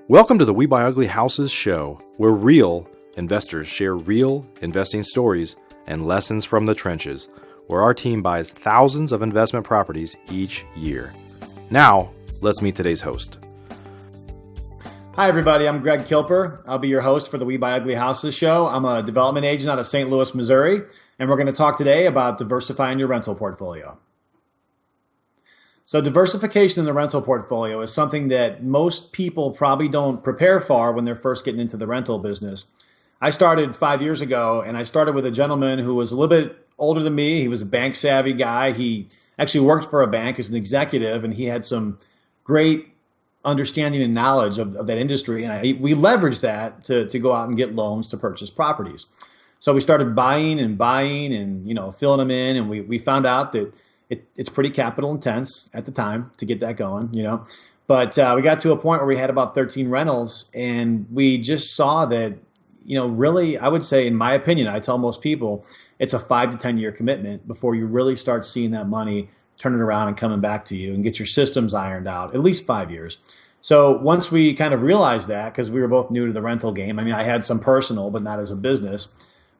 Welcome to the We Buy Ugly Houses show, where real investors share real investing stories and lessons from the trenches, where our team buys thousands of investment properties each year. Now, let's meet today's host. Hi, everybody. I'm Greg Kilper. I'll be your host for the We Buy Ugly Houses show. I'm a development agent out of St. Louis, Missouri, and we're going to talk today about diversifying your rental portfolio. So diversification in the rental portfolio is something that most people probably don't prepare for when they're first getting into the rental business. I started 5 years ago, and I started with a gentleman who was a little bit older than me. He was a bank savvy guy. He actually worked for a bank as an executive, and he had some great understanding and knowledge of that industry. And we leveraged that to go out and get loans to purchase properties. So we started buying and filling them in, and we found out that it's pretty capital intense at the time to get that going, But we got to a point where we had about 13 rentals, and we just saw that, really, I would say, in my opinion, I tell most people, it's a 5 to 10 year commitment before you really start seeing that money turning around and coming back to you and get your systems ironed out, at least 5 years. So once we kind of realized that, because we were both new to the rental game, I had some personal, but not as a business,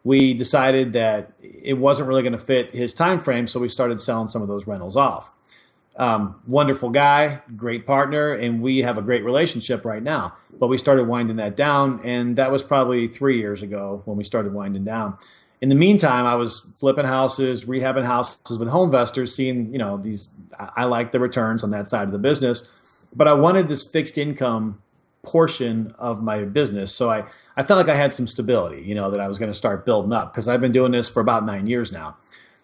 we decided that it wasn't really going to fit his time frame, so we started selling some of those rentals off. Wonderful guy, great partner, and we have a great relationship right now. But we started winding that down, and that was probably 3 years ago when we started winding down. In the meantime, I was flipping houses, rehabbing houses with home investors, seeing, I like the returns on that side of the business, but I wanted this fixed income portion of my business. So I felt like I had some stability, that I was going to start building up, because I've been doing this for about 9 years now.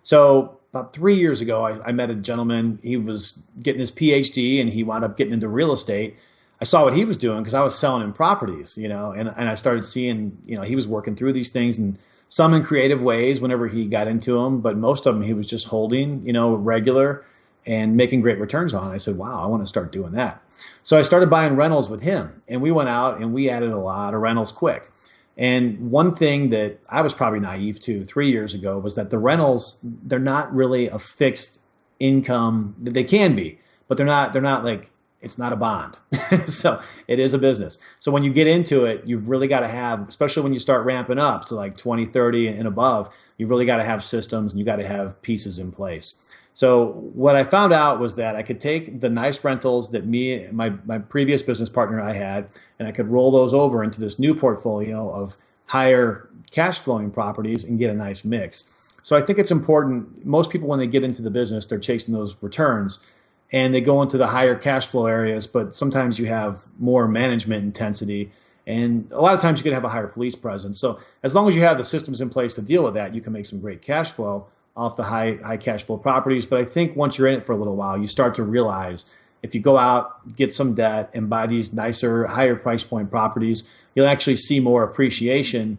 So about 3 years ago, I met a gentleman. He was getting his PhD, and he wound up getting into real estate. I saw what he was doing because I was selling him properties, and I started seeing, he was working through these things, and some in creative ways whenever he got into them, but most of them he was just holding, regular and making great returns on. I said, wow, I want to start doing that. So I started buying rentals with him, and we went out and we added a lot of rentals quick. And one thing that I was probably naive to 3 years ago was that the rentals, they're not really a fixed income. They can be, but they're not like, it's not a bond. So it is a business. So when you get into it, you've really got to have, especially when you start ramping up to like 20, 30 and above, you've really got to have systems, and you got to have pieces in place. So what I found out was that I could take the nice rentals that my previous business partner I had, and I could roll those over into this new portfolio of higher cash flowing properties and get a nice mix. So I think it's important. Most people, when they get into the business, they're chasing those returns and they go into the higher cash flow areas, but sometimes you have more management intensity, and a lot of times you can have a higher police presence. So as long as you have the systems in place to deal with that, you can make some great cash flow off the high cash flow properties. But I think once you're in it for a little while, you start to realize if you go out, get some debt, and buy these nicer, higher price point properties, you'll actually see more appreciation.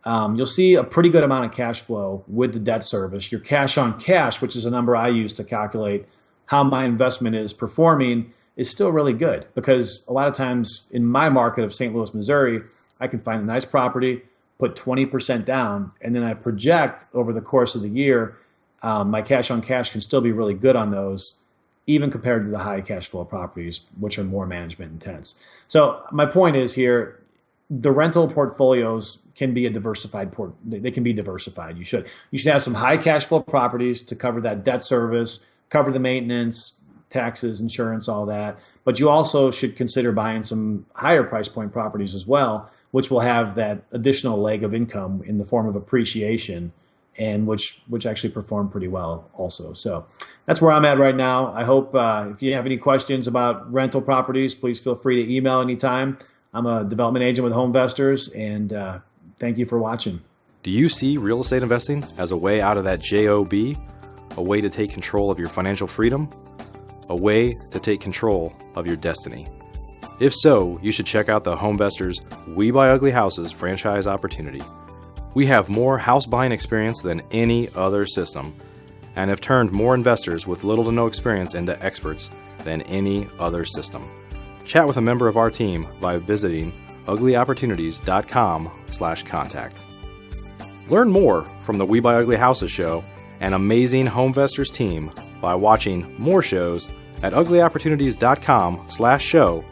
You'll see a pretty good amount of cash flow with the debt service. Your cash on cash, which is a number I use to calculate how my investment is performing, is still really good, because a lot of times in my market of St. Louis, Missouri, I can find a nice property, put 20% down, and then I project over the course of the year, my cash on cash can still be really good on those, even compared to the high cash flow properties, which are more management intense. So my point is here, the rental portfolios can be they can be diversified. You should have some high cash flow properties to cover that debt service, cover the maintenance, taxes, insurance, all that. But you also should consider buying some higher price point properties as well, which will have that additional leg of income in the form of appreciation, and which actually perform pretty well also. So that's where I'm at right now. I hope if you have any questions about rental properties, please feel free to email anytime. I'm a development agent with Home Investors, and thank you for watching. Do you see real estate investing as a way out of that job? A way to take control of your financial freedom? A way to take control of your destiny? If so, you should check out the Home Investors We Buy Ugly Houses franchise opportunity. We have more house buying experience than any other system, and have turned more investors with little to no experience into experts than any other system. Chat with a member of our team by visiting uglyopportunities.com/contact. Learn more from the We Buy Ugly Houses show and amazing Home Investors team by watching more shows at uglyopportunities.com/show,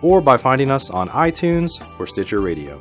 or by finding us on iTunes or Stitcher Radio.